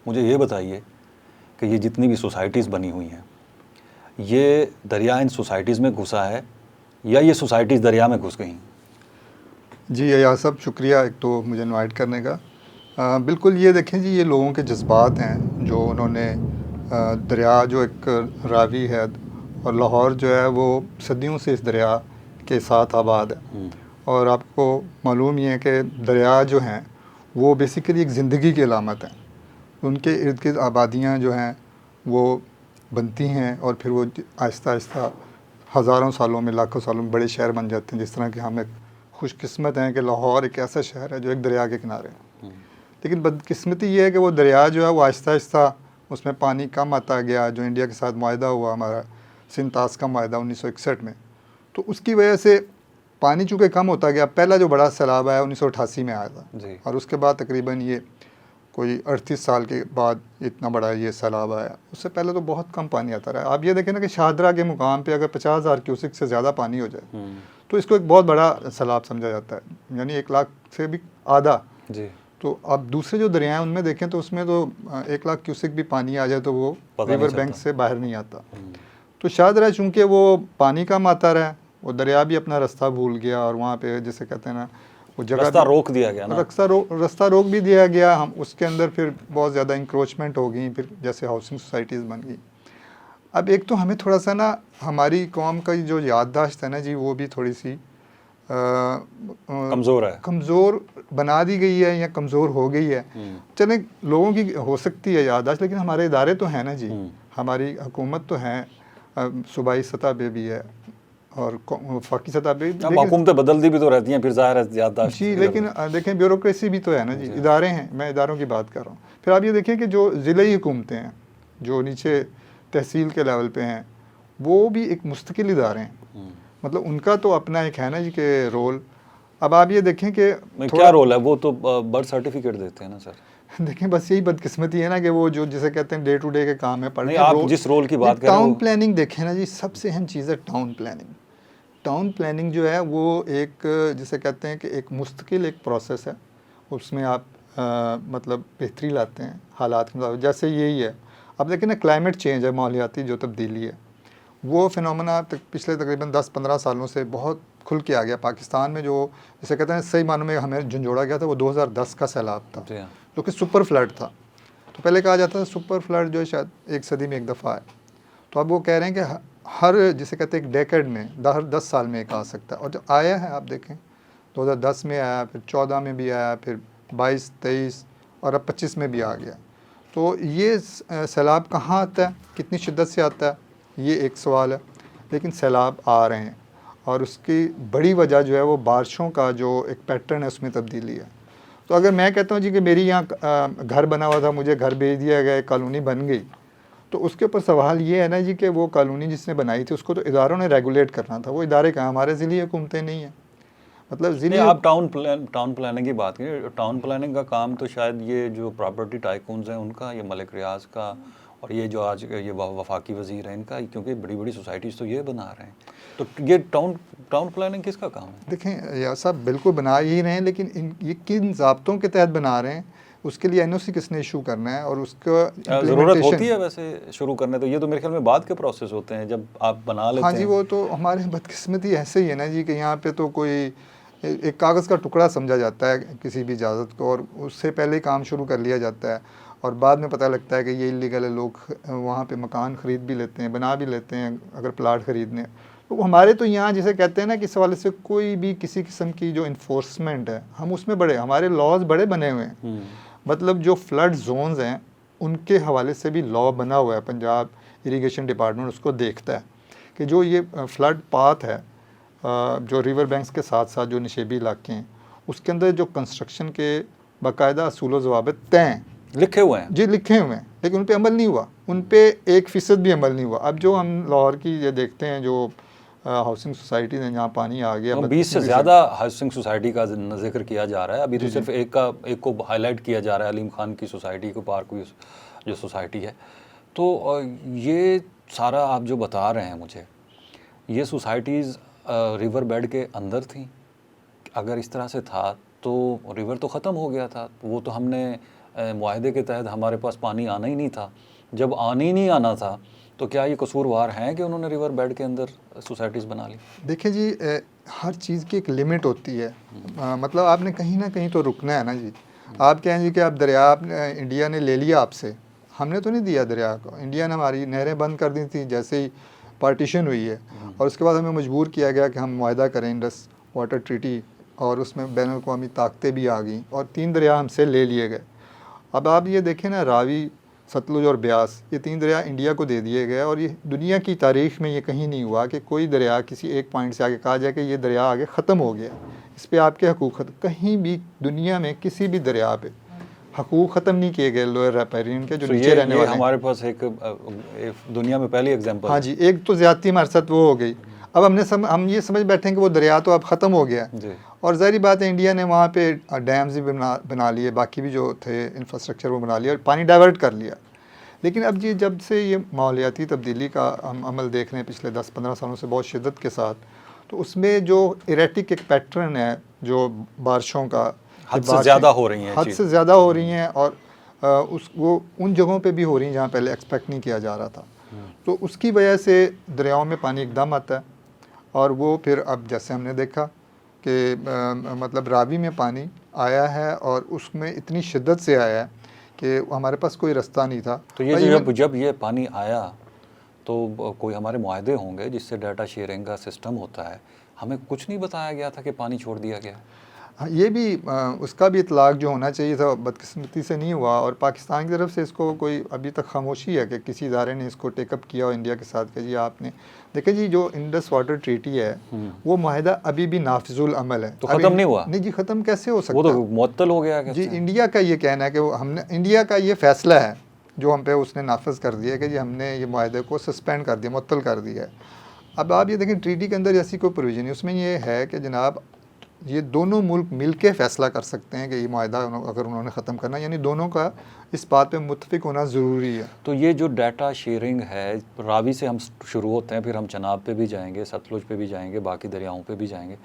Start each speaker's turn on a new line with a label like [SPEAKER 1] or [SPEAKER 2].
[SPEAKER 1] मुझे ये बताइए कि ये जितनी भी सोसाइटीज़ बनी हुई हैं, ये दरिया इन सोसाइटीज़ में घुसा है या ये सोसाइटीज़ दरिया में घुस गई?
[SPEAKER 2] जी एयाज साहब, शुक्रिया एक तो मुझे इनवाइट करने का। बिल्कुल, ये देखें जी, ये लोगों के जज्बात हैं जो उन्होंने दरिया जो एक रावी है और लाहौर जो है वो सदियों से इस दरिया के साथ आबाद है। और आपको मालूम ही है कि दरिया जो हैं वो बेसिकली एक ज़िंदगी की अलामत है। उनके इर्द गिर्द आबादियाँ जो हैं वो बनती हैं और फिर वो आहिस्ता आहिस्ता हज़ारों सालों में, लाखों सालों में बड़े शहर बन जाते हैं। जिस तरह कि हम एक खुशकिस्मत हैं कि लाहौर एक ऐसा शहर है जो एक दरिया के किनारे है। लेकिन बदकिस्मती ये है कि वो दरिया जो है वो आहिस्ता आहिस्ता उसमें पानी कम आता गया। जो इंडिया के साथ मुआहदा हुआ हमारा सिंतास का मुआहदा 1961 में, तो उसकी वजह से पानी चूँकि कम होता गया। पहला जो बड़ा सैलाब आया 1988 में आया था
[SPEAKER 1] जी।
[SPEAKER 2] और उसके बाद तकरीबन ये कोई 38 साल के बाद इतना बड़ा ये सैलाब आया। उससे पहले तो बहुत कम पानी आता रहा। आप ये देखें ना कि शाहदरा के मुकाम पे अगर 50,000 क्यूसिक से ज़्यादा पानी हो जाए तो इसको एक बहुत बड़ा सैलाब समझा जाता है, यानी 1 लाख से भी आधा।
[SPEAKER 1] जी।
[SPEAKER 2] तो अब दूसरे जो दरिया हैं उनमें देखें तो उसमें तो 1 लाख क्यूसिक भी पानी आ जाए तो वो रिवर बैंक से बाहर नहीं आता। तो शाहदरा चूँकि वो पानी कम आता रहा, वो दरिया भी अपना रास्ता भूल गया और वहाँ पे जैसे कहते हैं ना, वो जगह
[SPEAKER 1] रास्ता रोक दिया गया ना।
[SPEAKER 2] रास्ता रोक भी दिया गया। हम उसके अंदर फिर बहुत ज़्यादा इंक्रोचमेंट हो गई, फिर जैसे हाउसिंग सोसाइटीज़ बन गई। अब एक तो हमें थोड़ा सा ना हमारी कौम का जो याददाश्त है ना जी, वो भी थोड़ी सी
[SPEAKER 1] कमज़ोर है,
[SPEAKER 2] कमज़ोर बना दी गई है या कमज़ोर हो गई है। चले लोगों की हो सकती है याददाश्त, लेकिन हमारे इदारे तो हैं ना जी, हमारी हुकूमत तो हैं, सूबाई सतह पे भी है और वफाकी सतह पे।
[SPEAKER 1] अब हुकूमतें बदलती भी तो रहती हैं, फिर ज़ाहिर है याददाश्त
[SPEAKER 2] जी, लेकिन देखें ब्यूरोक्रेसी भी तो है ना जी, इदारे हैं, मैं इदारों की बात कर रहा हूँ। फिर आप ये देखें कि जो ज़िले हुकूमतें हैं जो नीचे तहसील के लेवल पे हैं, वो भी एक मुस्तकिल इदारे हैं। मतलब उनका तो अपना एक है ना जी के रोल। अब आप ये देखें कि
[SPEAKER 1] क्या रोल है, वो तो बर्थ सर्टिफिकेट देते हैं ना सर।
[SPEAKER 2] देखें बस यही बदकिस्मती है ना कि वो जो जिसे कहते हैं डे टू डे के काम है।
[SPEAKER 1] नहीं, आप जिस रोल की बात कर रहे हो,
[SPEAKER 2] टाउन प्लानिंग देखें ना जी, सबसे अहम चीज़ है टाउन प्लानिंग। टाउन प्लानिंग जो है वो एक जिसे कहते हैं कि एक मुस्तकिल एक प्रोसेस है। उसमें आप मतलब बेहतरी लाते हैं हालात के मुताबिक। जैसे यही है, अब देखें ना, क्लाइमेट चेंज है, माहौलियाती जो तब्दीली है, वो फिनोमेना पिछले तकरीबन 10-15 सालों से बहुत खुल के आ गया पाकिस्तान में। जो जिसे कहते हैं सही मानों में हमें झंझोड़ा गया था, वो 2010 का सैलाब था जो कि सुपर फ्लड था। तो पहले कहा जाता था सुपर फ्लड जो है शायद 1 सदी में एक दफ़ा है। तो अब वो कह रहे हैं कि हर जिसे कहते हैं एक डेकेड में, हर 10 साल में एक आ सकता है। और जो आया है आप देखें 2010 में आया, फिर 14 में भी आया, फिर 22, 23 और अब 25 में भी आ गया। तो ये सैलाब कहाँ आता है, कितनी शिद्दत से आता है, ये एक सवाल है। लेकिन सैलाब आ रहे हैं और उसकी बड़ी वजह जो है वो बारिशों का जो एक पैटर्न है उसमें तब्दीली है। तो अगर मैं कहता हूँ जी कि मेरी यहाँ घर बना हुआ था, मुझे घर भेज दिया गया, कॉलोनी बन गई, तो उसके ऊपर सवाल ये है ना जी कि वो कॉलोनी जिसने बनाई थी उसको तो इदारों ने रेगुलेट करना था। वो इदारे कहाँ, हमारे ज़िली हुकूमतें नहीं हैं। मतलब ज़िली
[SPEAKER 1] आप टाउन प्लानिंग की बात करें, टाउन प्लानिंग का काम तो शायद ये जो प्रॉपर्टी टाइकून्स हैं उनका, ये मलिक रियाज का और ये जो आज ये वफाकी वज़ीर हैं इनका, क्योंकि बड़ी बड़ी सोसाइटीज़ तो ये बना रहे हैं। तो ये टाउन प्लानिंग किसका काम है?
[SPEAKER 2] देखें यार साहब, बिल्कुल बना ही रहे हैं, लेकिन ये किन ज़ाब्तों के तहत बना रहे हैं, उसके लिए एनओसी किसने इशू करना है और उसका
[SPEAKER 1] ज़रूरत होती है वैसे शुरू करने? तो ये तो मेरे ख्याल में बाद के प्रोसेस होते हैं जब आप बना लेते हैं।
[SPEAKER 2] हाँ जी, वो तो हमारे बदकिस्मती ऐसे ही है ना जी कि यहाँ पे तो कोई एक कागज़ का टुकड़ा समझा जाता है किसी भी इजाज़त को, और उससे पहले ही काम शुरू कर लिया जाता है और बाद में पता लगता है कि ये इलीगल है। लोग वहाँ पे मकान ख़रीद भी लेते हैं, बना भी लेते हैं अगर प्लाट ख़रीदने। तो हमारे तो यहाँ जिसे कहते हैं ना कि इस हवाले से कोई भी किसी किस्म की जो इन्फोर्समेंट है, हम उसमें बड़े, हमारे लॉज बड़े बने हुए हैं। मतलब जो फ्लड जोन्स हैं उनके हवाले से भी लॉ बना हुआ है। पंजाब इरीगेशन डिपार्टमेंट उसको देखता है कि जो ये फ्लड पाथ है, जो रिवर बैंक्स के साथ साथ जो निशेबी इलाके हैं, उसके अंदर जो कंस्ट्रक्शन के बाकायदा असूल व ज़वाबित तय हैं,
[SPEAKER 1] लिखे हुए हैं।
[SPEAKER 2] जी, लिखे हुए हैं, लेकिन उन पर अमल नहीं हुआ। उन पर 1% भी अमल नहीं हुआ। अब जो हम लाहौर की ये देखते हैं जो हाउसिंग सोसाइटीज़ हैं जहाँ पानी आ गया,
[SPEAKER 1] 20 से ज़्यादा हाउसिंग सोसाइटी का जिक्र किया जा रहा है। अभी तो सिर्फ एक को हाईलाइट किया जा रहा है, अलीम खान की सोसाइटी को, पार्क जो सोसाइटी है। तो ये सारा आप जो बता रहे हैं मुझे, ये सोसाइटीज़ रिवर बेड के अंदर थी? अगर इस तरह से था तो रिवर तो ख़त्म हो गया था, वो तो हमने मुआहदे के तहत हमारे पास पानी आना ही नहीं था। जब आने ही नहीं आना था तो क्या ये कसूरवार हैं कि उन्होंने रिवर बेड के अंदर सोसाइटीज़ बना ली?
[SPEAKER 2] देखिए जी, हर चीज़ की एक लिमिट होती है। मतलब आपने कहीं ना कहीं तो रुकना है ना जी। आप कहें जी कि आप दरिया इंडिया ने ले लिया आपसे, हमने तो नहीं दिया दरिया को। इंडिया ने हमारी नहरें बंद कर दी थी जैसे ही पार्टीशन हुई है, और उसके बाद हमें मजबूर किया गया कि हम मुआहदा करें इंडस वाटर ट्रीटी, और उसमें बैन अवी ताकतें भी आ गई और 3 दरिया हमसे ले लिए गए। अब आप ये देखें ना, रावी, सतलुज और ब्यास, ये 3 दरिया इंडिया को दे दिए गए, और ये दुनिया की तारीख़ में ये कहीं नहीं हुआ कि कोई दरिया किसी एक पॉइंट से आगे कहा जाए कि ये दरिया आगे ख़त्म हो गया, इस पे आपके हकूक़ कहीं भी दुनिया में किसी भी दरिया पे हकूक़ ख़त्म नहीं किए गए लोअर रैपेरियन के, जो
[SPEAKER 1] तो
[SPEAKER 2] नीचे रहने
[SPEAKER 1] ये
[SPEAKER 2] वाले हैं।
[SPEAKER 1] हमारे पास एक दुनिया में पहली एग्जांपल
[SPEAKER 2] हाँ जी, एक तो ज़्यादती हमारे साथ वो हो गई। अब हम ये समझ बैठे हैं कि वो दरिया तो अब ख़त्म हो गया है,
[SPEAKER 1] जी।
[SPEAKER 2] और ज़ाहिर बात है इंडिया ने वहाँ पे डैम्स भी बना लिए, बाकी भी जो थे इंफ्रास्ट्रक्चर वो बना लिया और पानी डाइवर्ट कर लिया। लेकिन अब जी जब से ये माहौलियाती तब्दीली का हम अमल देख रहे हैं पिछले 10-15 सालों से बहुत शिद्दत के साथ, तो उसमें जो इरेटिक एक पैटर्न है जो बारिशों का,
[SPEAKER 1] हद से ज़्यादा हो रही हैं
[SPEAKER 2] हद
[SPEAKER 1] चीज़।
[SPEAKER 2] से ज़्यादा हो रही हैं, और वो उन जगहों पे भी हो रही हैं जहाँ पहले एक्सपेक्ट नहीं किया जा रहा था। तो उसकी वजह से दरियाओं में पानी एकदम आता है, और वो फिर अब जैसे हमने देखा कि मतलब रावी में पानी आया है और उसमें इतनी शिद्दत से आया है कि हमारे पास कोई रास्ता नहीं था।
[SPEAKER 1] तो ये जब ये पानी आया तो कोई हमारे मुआहदे होंगे जिससे डाटा शेयरिंग का सिस्टम होता है, हमें कुछ नहीं बताया गया था कि पानी छोड़ दिया गया?
[SPEAKER 2] हाँ, ये भी उसका भी इतलाक़ जो होना चाहिए था बदकिस्मती से नहीं हुआ, और पाकिस्तान की तरफ से इसको कोई अभी तक खामोशी है कि किसी इदारे ने इसको टेकअप किया हो इंडिया के साथ कि जी आपने देखिए जी जो इंडस वाटर ट्रीटी है वो माहिदा अभी भी नाफिजुल अमल है।
[SPEAKER 1] तो ख़त्म नहीं हुआ?
[SPEAKER 2] नहीं जी, ख़त्म कैसे हो सकता
[SPEAKER 1] वो तो मुअत्तल हो गया
[SPEAKER 2] जी। इंडिया का ये कहना है कि हमने, इंडिया का ये फ़ैसला है जो हम पे उसने नाफिज कर दिया कि जी हमने ये माहिदे को सस्पेंड कर दिया, मुअत्तल कर दिया है। अब आप ये देखें ट्रीटी के अंदर ऐसी कोई प्रोविज़न नहीं, उसमें ये है कि जनाब ये दोनों मुल्क मिल के फ़ैसला कर सकते हैं कि ये माहिदा अगर उन्होंने ख़त्म करना, यानी दोनों का इस बात पे मुत्तफ़िक होना ज़रूरी है।
[SPEAKER 1] तो ये जो डाटा शेयरिंग है, रावी से हम शुरू होते हैं, फिर हम चनाब पे भी जाएंगे, सतलुज पे भी जाएंगे, बाकी दरियाओं पे भी जाएंगे,